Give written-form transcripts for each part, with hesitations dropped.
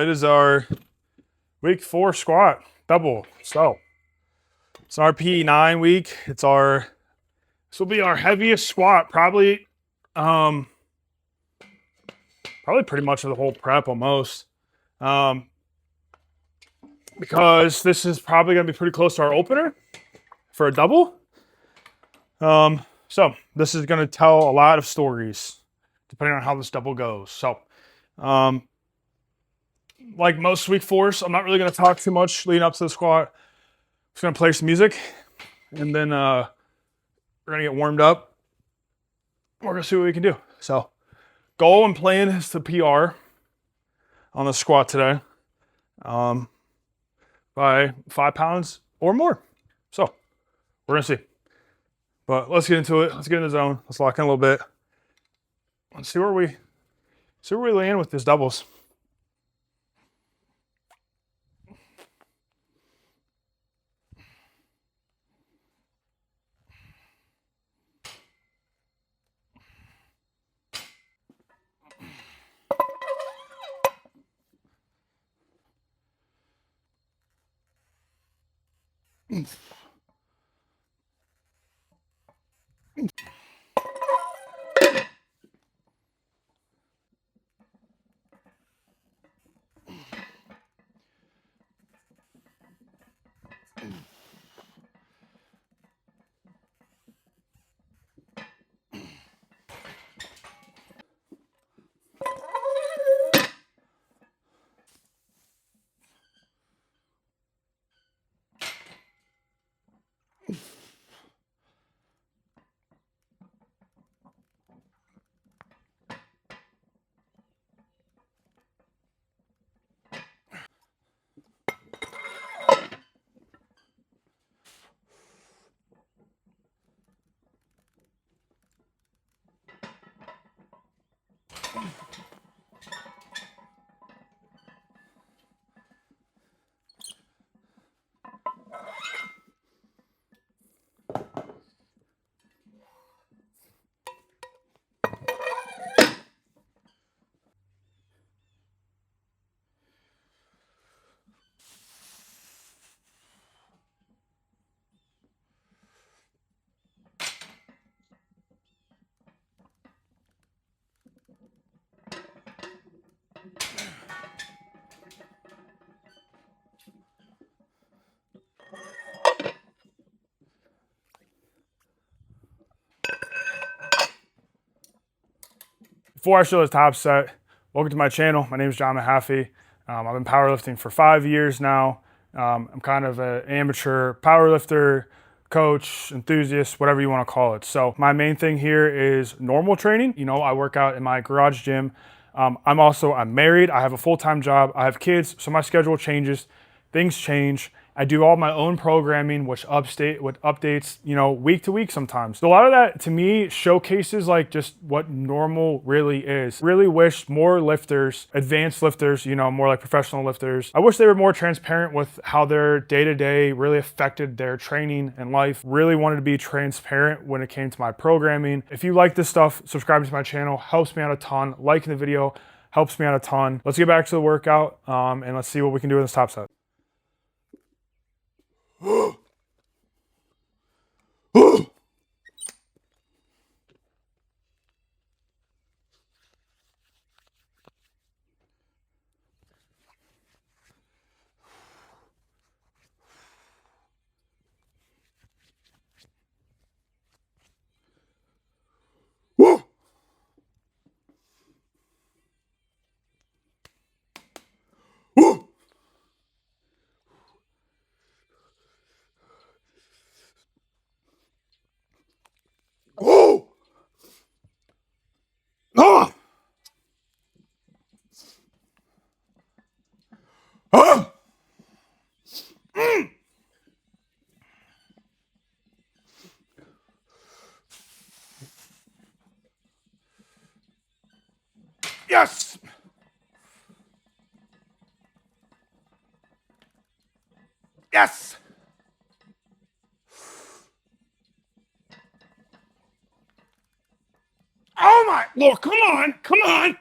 it is our week 4 squat double. So it's our PE9 week. This will be our heaviest squat, probably pretty much of the whole prep almost. Because this is probably gonna be pretty close to our opener for a double. So this is gonna tell a lot of stories depending on how this double goes. So like most week 4s, I'm not really gonna talk too much leading up to the squat. Just gonna play some music and then we're gonna get warmed up. We're gonna see what we can do. So goal and plan is to PR on the squat today. By 5 pounds or more. So we're gonna see. But let's get into it. Let's get in the zone. Let's lock in a little bit. Let's see where we land with this doubles. Before I show the top set, welcome to my channel. My name is John Mahaffey. I've been powerlifting for 5 years now. I'm kind of an amateur powerlifter, coach, enthusiast, whatever you want to call it. So my main thing here is normal training. You know, I work out in my garage gym. I'm married. I have a full-time job. I have kids, so my schedule changes. Things change. I do all my own programming, which updates, you know, week to week sometimes. So a lot of that to me showcases like just what normal really is. Really wish more lifters, advanced lifters, you know, more like professional lifters, I wish they were more transparent with how their day-to-day really affected their training and life. Really wanted to be transparent when it came to my programming. If you like this stuff, subscribing to my channel helps me out a ton. Liking the video helps me out a ton. Let's get back to the workout and let's see what we can do in this top set. Oh! Oh! Oh! Yes! Yes! Oh my Lord, come on, come on!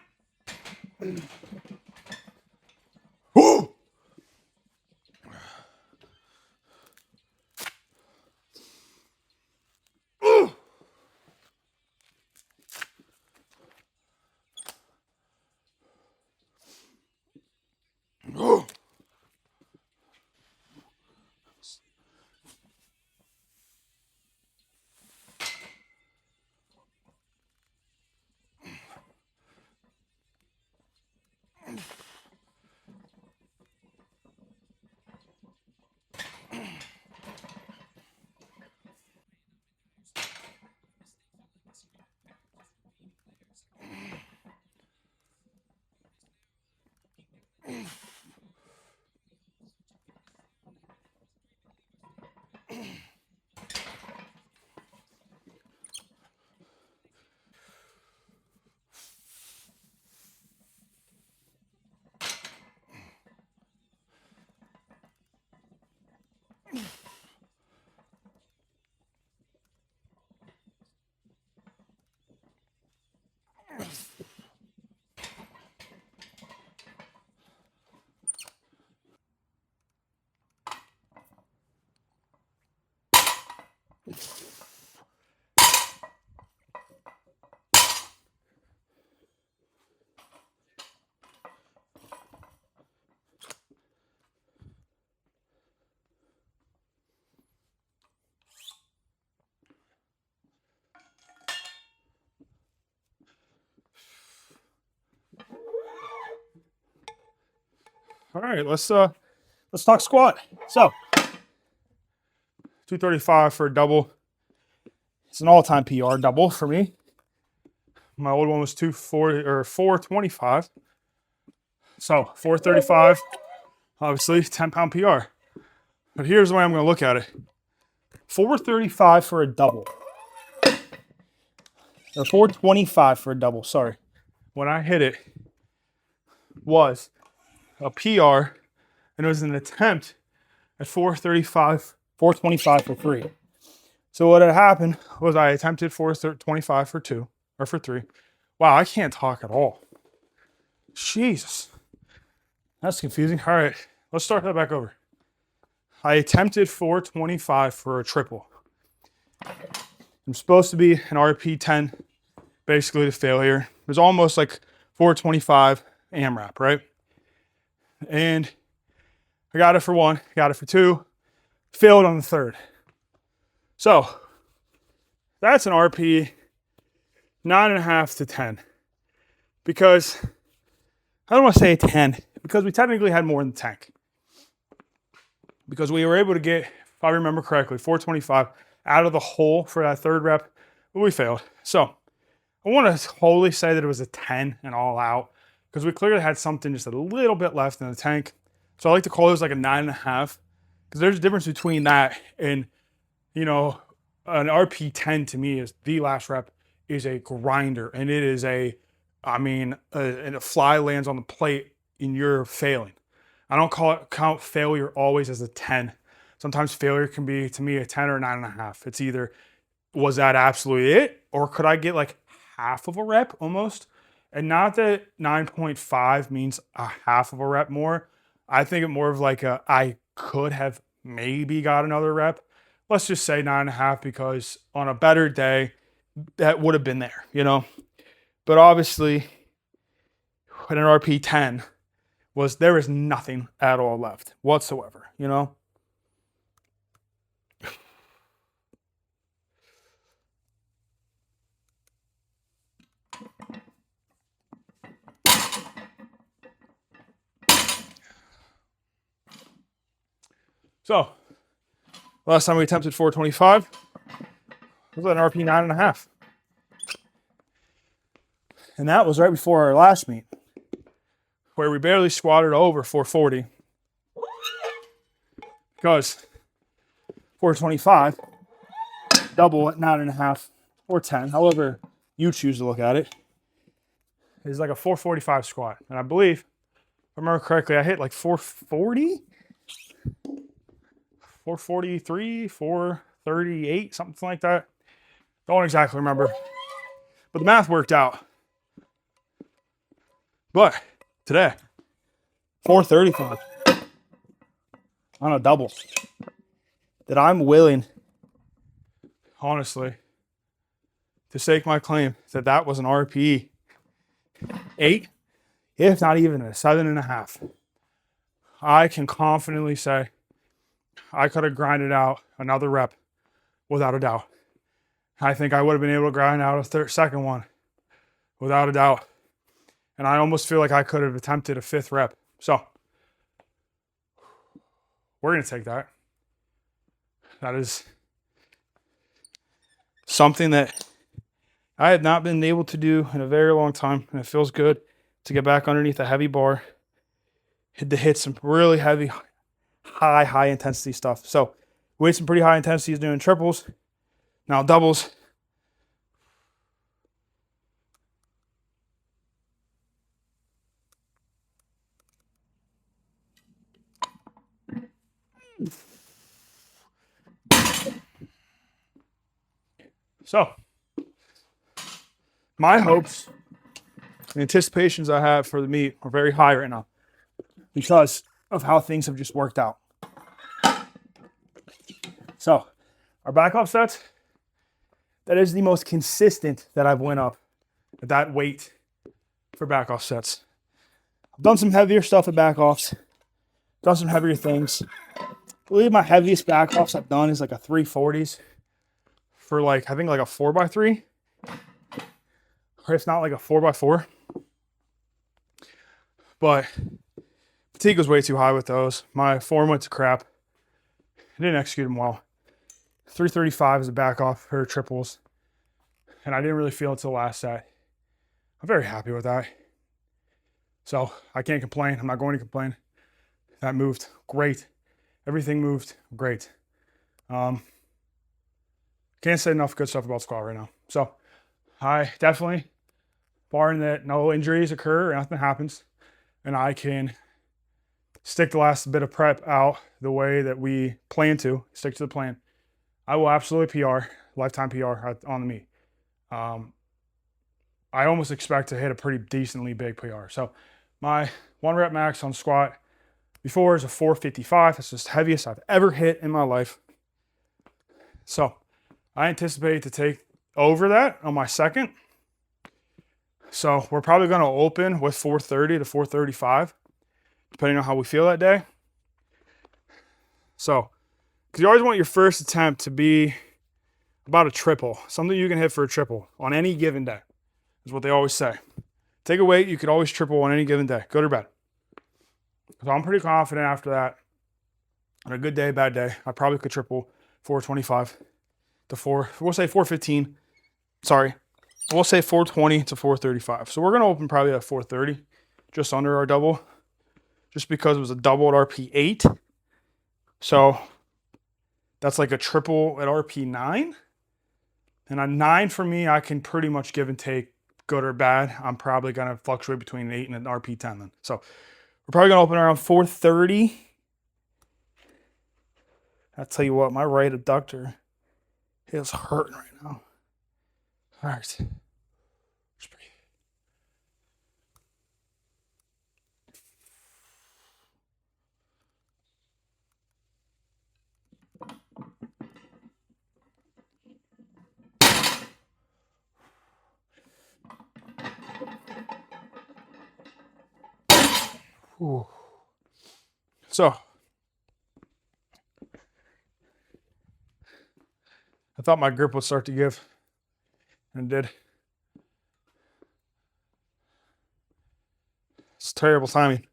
All right, let's talk squat. So 235 for a double. It's an all-time PR double for me. My old one was 240 or 425. So 435, obviously 10-pound PR. But here's the way I'm going to look at it. 435 for a double. Or 425 for a double, sorry. When I hit it was a PR, and it was an attempt at 435, 425 for 3. So what had happened was I attempted 425 for 2, or for 3. Wow, I can't talk at all. Jesus. That's confusing. All right, let's start that back over. I attempted 425 for a triple. I'm supposed to be an RP 10, basically to failure. It was almost like 425 AMRAP, right? And I got it for 1, got it for 2, failed on the 3rd. So that's an RP 9.5 to 10. Because I don't want to say 10, because we technically had more in the tank. Because we were able to get, if I remember correctly, 425 out of the hole for that 3rd rep, but we failed. So I want to wholly say that it was a 10 and all out, because we clearly had something just a little bit left in the tank. So I like to call this like a 9.5, because there's a difference between that and, you know, an RP 10 to me is the last rep is a grinder, and it is and a fly lands on the plate and you're failing. I don't count failure always as a 10. Sometimes failure can be, to me, a 10 or a 9.5. It's either, was that absolutely it? Or could I get like half of a rep almost? And not that 9.5 means a half of a rep more. I think it more of like I could have maybe got another rep. Let's just say 9.5, because on a better day, that would have been there, you know? But obviously, when an RP 10 there is nothing at all left whatsoever, you know? So, last time we attempted 425 was an RP 9.5. And that was right before our last meet, where we barely squatted over 440. Because 425, double at 9.5 or 10, however you choose to look at it, is like a 445 squat. And I believe, if I remember correctly, I hit like 440, 443, 438, something like that. Don't exactly remember. But the math worked out. But today, 435 on a double. That I'm willing, honestly, to stake my claim that that was an RPE 8, if not even a 7.5. I can confidently say I could have grinded out another rep without a doubt. I think I would have been able to grind out a second one without a doubt. And I almost feel like I could have attempted a 5th rep. So we're going to take that. That is something that I had not been able to do in a very long time. And it feels good to get back underneath a heavy bar, to hit some really heavy, high intensity stuff. So we had some pretty high intensities doing triples. Now doubles. So my hopes and anticipations I have for the meet are very high right now because of how things have just worked out. So our back off sets, that is the most consistent that I've went up at that weight for back off sets. I've done some heavier stuff at back offs, done some heavier things. I believe my heaviest back offs I've done is like a 340s for like, I think like a 4x3, or if not like a 4x4. But Fatigue was way too high with those. My form went to crap. I didn't execute them well. 335 is a back off for triples. And I didn't really feel it until the last set. I'm very happy with that. So I can't complain. I'm not going to complain. That moved great. Everything moved great. Can't say enough good stuff about squat right now. So I definitely, barring that no injuries occur or nothing happens, and I can stick the last bit of prep out the way that we plan to, stick to the plan, I will absolutely PR, lifetime PR on the meet. I almost expect to hit a pretty decently big PR. So my 1 rep max on squat before is a 455. That's just the heaviest I've ever hit in my life. So I anticipate to take over that on my second. So we're probably going to open with 430 to 435, depending on how we feel that day. So, because you always want your first attempt to be about a triple, something you can hit for a triple on any given day, is what they always say. Take a weight, you could always triple on any given day, good or bad. So I'm pretty confident after that, on a good day, bad day, I probably could triple 425 to we'll say 415. Sorry, we'll say 420 to 435. So we're going to open probably at 430, just under our double, just because it was a double at RP 8. So that's like a triple at RP 9. And a 9 for me, I can pretty much give and take, good or bad. I'm probably going to fluctuate between an 8 and an RP 10 then. So we're probably going to open around 430. I'll tell you what, my right abductor is hurting right now. All right. Just breathe. Ooh. So I thought my grip would start to give, and it did. It's terrible timing.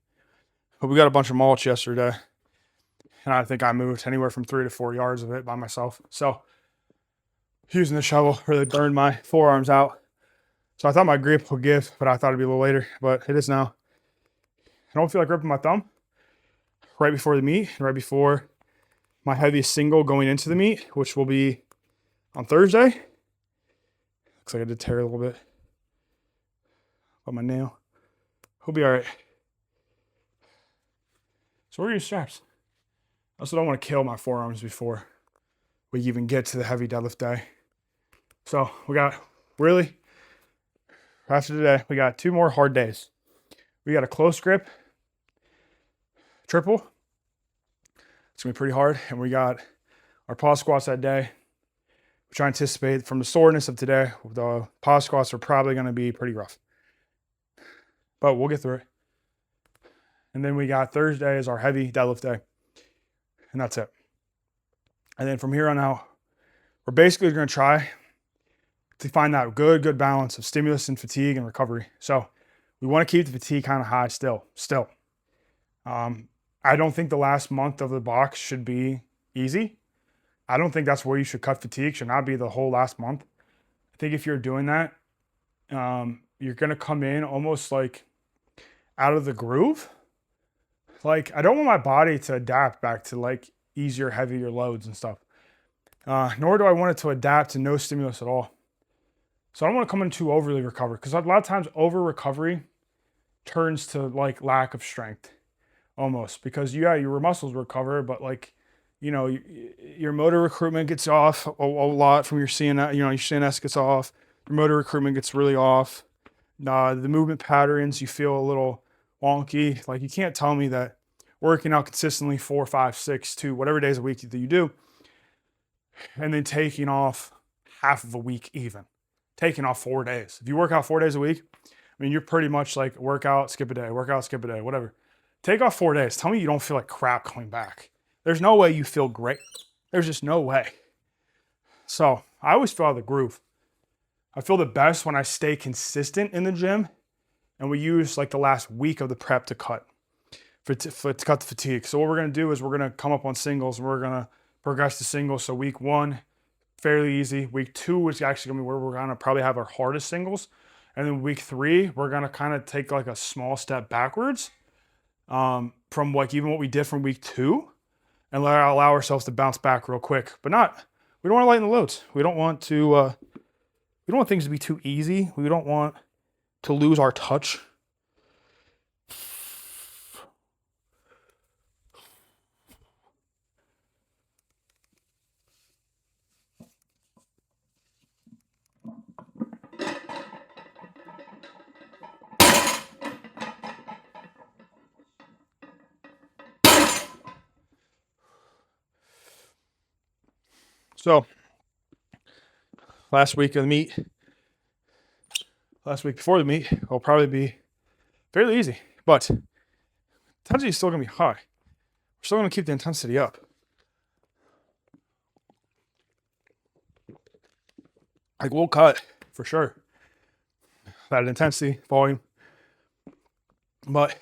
But we got a bunch of mulch yesterday, and I think I moved anywhere from 3 to 4 yards of it by myself. So using the shovel really burned my forearms out. So I thought my grip would give, but I thought it'd be a little later, but it is now. I don't feel like ripping my thumb right before the meet, right before my heaviest single going into the meet, which will be on Thursday. Looks like I did tear a little bit on my nail. He'll be all right. So where are your straps? I also don't want to kill my forearms before we even get to the heavy deadlift day. So we got really, after today, we got 2 more hard days. We got a close grip triple. It's going to be pretty hard. And we got our pause squats that day, which I anticipate from the soreness of today, the pause squats are probably going to be pretty rough. But we'll get through it. And then we got Thursday is our heavy deadlift day. And that's it. And then from here on out, we're basically going to try to find that good balance of stimulus and fatigue and recovery. So we want to keep the fatigue kind of high still. I don't think the last month of the box should be easy. I don't think that's where you should cut fatigue. Should not be the whole last month. I think if you're doing that, you're going to come in almost like out of the groove. Like, I don't want my body to adapt back to like easier, heavier loads and stuff. Nor do I want it to adapt to no stimulus at all. So I don't want to come in too overly recovered, because a lot of times over recovery turns to like lack of strength almost, because your muscles recover, but like, you know, your motor recruitment gets off a lot from your CNS, your CNS gets off, your motor recruitment gets really off. The movement patterns, you feel a little wonky. Like, you can't tell me that working out consistently 4, 5, 6, 2, whatever days a week that you do, and then taking off half of a week even. Taking off 4 days. If you work out 4 days a week, I mean, you're pretty much like workout, skip a day, workout, skip a day, whatever. Take off 4 days. Tell me you don't feel like crap coming back. There's no way you feel great. There's just no way. So I always feel out of the groove. I feel the best when I stay consistent in the gym and we use like the last week of the prep to cut. to cut the fatigue. So what we're going to do is we're going to come up on singles and we're going to progress to singles. So week 1, fairly easy. Week 2 is actually going to be where we're going to probably have our hardest singles. And then week 3, we're going to kind of take like a small step backwards from like even what we did from week 2 and allow ourselves to bounce back real quick. But we don't want to lighten the loads. We don't want things to be too easy. We don't want to lose our touch. So last week before the meet will probably be fairly easy, but intensity is still going to be high. We're still going to keep the intensity up. Like we'll cut for sure that intensity, volume, but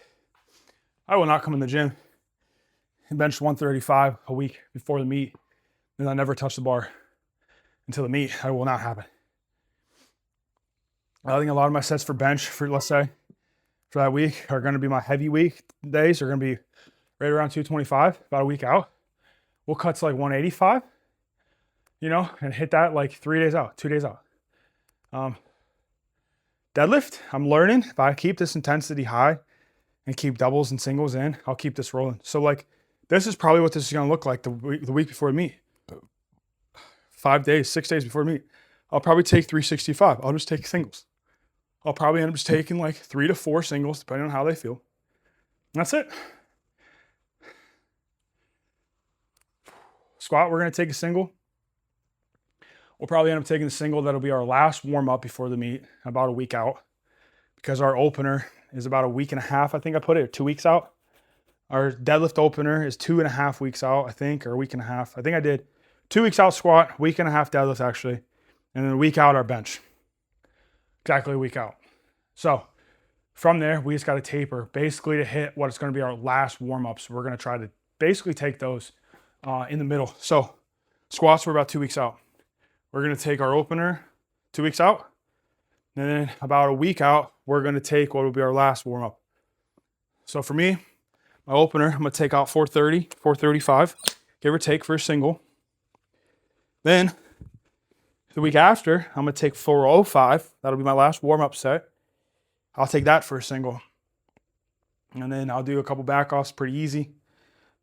I will not come in the gym and bench 135 a week before the meet and I never touch the bar until the meet. That will not happen. I think a lot of my sets for bench for, let's say, for that week are going to be my heavy week days. Are going to be right around 225, about a week out. We'll cut to like 185, and hit that like 3 days out, 2 days out. Deadlift, I'm learning. If I keep this intensity high and keep doubles and singles in, I'll keep this rolling. So like, this is probably what this is going to look like the week before the meet. 5 days, 6 days before the meet. I'll probably take 365. I'll just take singles. I'll probably end up just taking like 3 to 4 singles, depending on how they feel. And that's it. Squat, we're going to take a single. We'll probably end up taking the single. That'll be our last warm up before the meet, about a week out, because our opener is about a week and a half. I think I put it 2 weeks out. Our deadlift opener is 2.5 weeks out, I think, or a week and a half. I think I did 2 weeks out squat, week and a half deadlift actually, and then a week out our bench. Exactly a week out. So from there, we just got to taper basically to hit what is going to be our last warm-ups. We're going to try to basically take those in the middle. So squats, we're about 2 weeks out. We're going to take our opener 2 weeks out. And then about a week out, we're going to take what will be our last warm-up. So for me, my opener, I'm going to take out 430, 435, give or take for a single. Then the week after, I'm going to take 405. That'll be my last warm-up set. I'll take that for a single. And then I'll do a couple back-offs, pretty easy.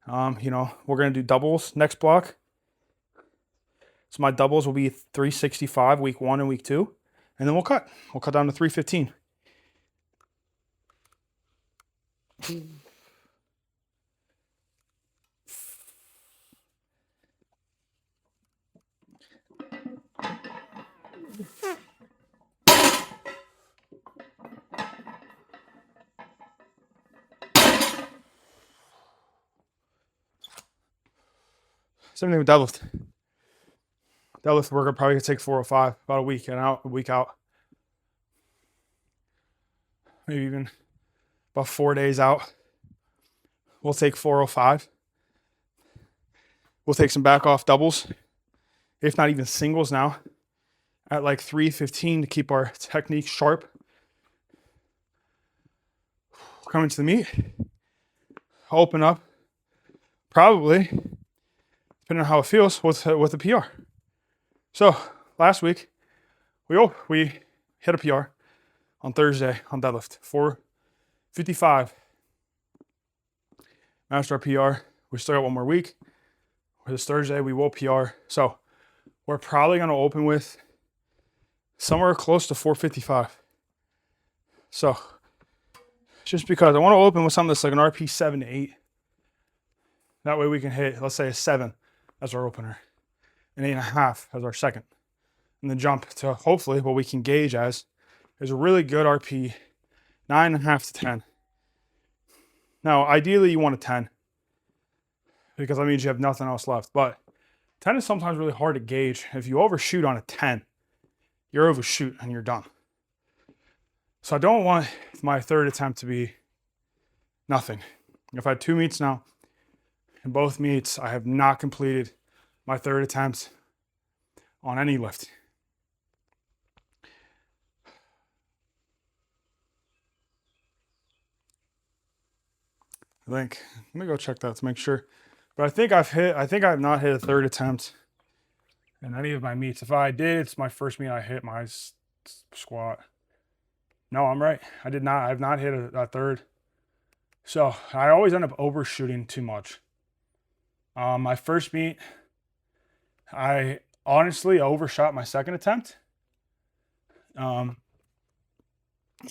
We're going to do doubles next block. So my doubles will be 365 week 1 and week 2. And then we'll cut. We'll cut down to 315. Same thing with deadlift. Deadlift, we're probably going to take 405, about a week out. Maybe even about 4 days out. We'll take 405. We'll take some back off doubles, if not even singles now, at like 315 to keep our technique sharp. Coming to the meet, open up, probably, depending on how it feels, with a PR. So last week, we hit a PR on Thursday on deadlift, 455. Master our PR. We still got one more week. This Thursday, we will PR. So we're probably going to open with somewhere close to 455. So just because I want to open with something that's like an RP 7 to 8. That way we can hit, let's say, a 7 as our opener, an 8.5 as our second, and then jump to hopefully what we can gauge as is a really good RP 9.5 to 10. Now, ideally you want a 10 because that means you have nothing else left, but 10 is sometimes really hard to gauge. If you overshoot on a 10, you're overshoot and you're done. So I don't want my third attempt to be nothing. I've had 2 meets now. In both meets, I have not completed my 3rd attempt on any lift. I think. Let me go check that to make sure. But I think I have not hit a 3rd attempt in any of my meets. If I did, it's my first meet I hit my squat. No, I'm right. I did not. I've not hit a 3rd. So I always end up overshooting too much. My first meet, I honestly overshot my 2nd attempt. And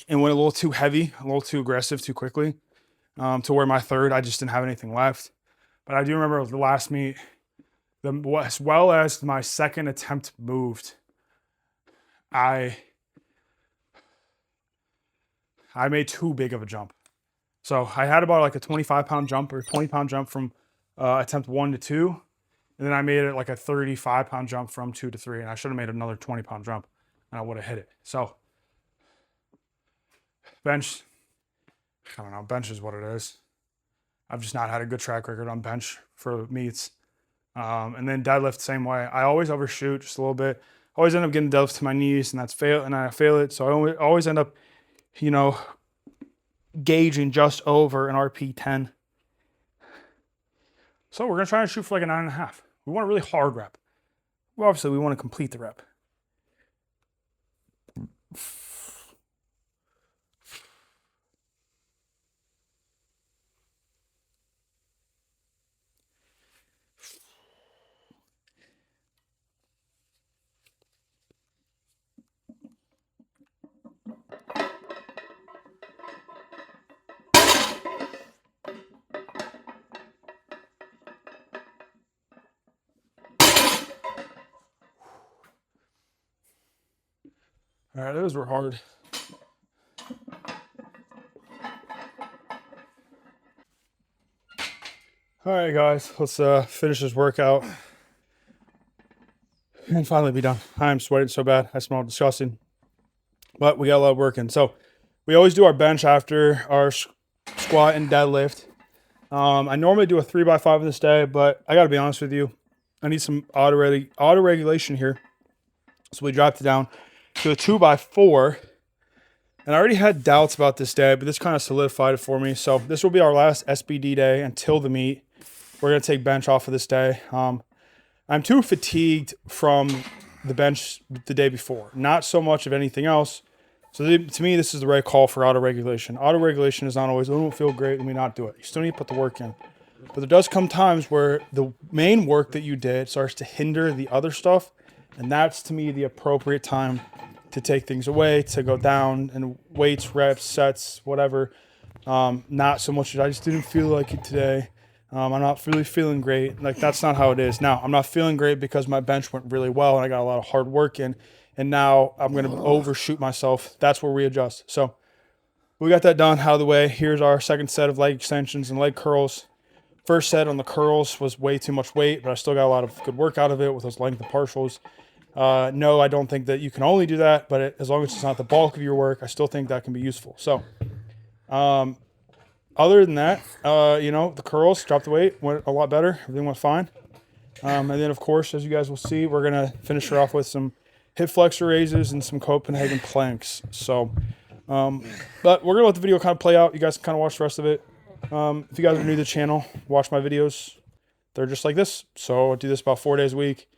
went a little too heavy, a little too aggressive too quickly. To where my 3rd, I just didn't have anything left. But I do remember the last meet, as well as my 2nd attempt moved, I made too big of a jump. So I had about like a 25-pound jump or 20-pound jump from attempt 1 to 2. And then I made it like a 35-pound jump from 2 to 3. And I should have made another 20-pound jump and I would have hit it. So bench, I don't know, bench is what it is. I've just not had a good track record on bench for meets. And then deadlift, same way. I always overshoot just a little bit. Always end up getting deadlift to my knees, and I fail it. So I always end up, gauging just over an RP 10. So we're gonna try and shoot for like a 9.5. We want a really hard rep. Well, obviously we want to complete the rep. All right, those were hard. All right, guys, let's finish this workout and finally be done. I'm sweating so bad. I smell disgusting, but we got a lot of work in. So we always do our bench after our squat and deadlift. I normally do a 3x5 this day, but I got to be honest with you. I need some auto regulation here. So we dropped it down to a 2x4. And I already had doubts about this day, but this kind of solidified it for me. So this will be our last SBD day until the meet. We're going to take bench off of this day. I'm too fatigued from the bench the day before. Not so much of anything else. So to me, this is the right call for auto regulation. Auto regulation is not always, oh, I don't feel great, let me not do it. You still need to put the work in. But there does come times where the main work that you did starts to hinder the other stuff. And that's, to me, the appropriate time to take things away, to go down and weights, reps, sets, whatever. Not so much, I just didn't feel like it today. I'm not really feeling great. Like, that's not how it is. Now, I'm not feeling great because my bench went really well and I got a lot of hard work in. And now I'm going to overshoot myself. That's where we adjust. So we got that done, out of the way. Here's our second set of leg extensions and leg curls. First set on the curls was way too much weight, but I still got a lot of good work out of it with those length and partials. No, I don't think that you can only do that, but as long as it's not the bulk of your work, I still think that can be useful. So, other than that, the curls, dropped the weight, went a lot better. Everything went fine. And then, of course, as you guys will see, we're going to finish her off with some hip flexor raises and some Copenhagen planks. So, but we're going to let the video kind of play out. You guys can kind of watch the rest of it. If you guys are new to the channel, watch my videos. They're just like this. So I do this about 4 days a week.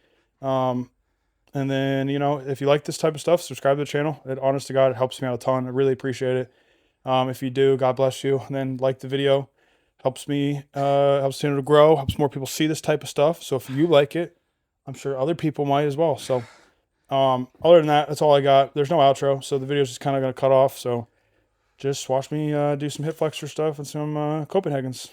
And then, if you like this type of stuff, subscribe to the channel. Honest to God, it helps me out a ton. I really appreciate it. If you do, God bless you. And then like the video. Helps me, helps the channel to grow, helps more people see this type of stuff. So if you like it, I'm sure other people might as well. So other than that, that's all I got. There's no outro, so the video's just kind of going to cut off. So just watch me do some hip flexor stuff and some Copenhagens.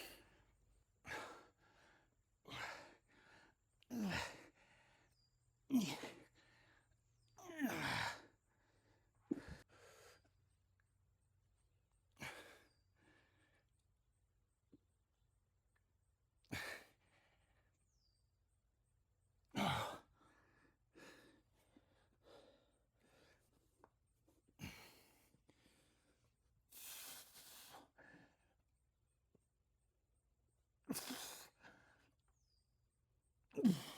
it.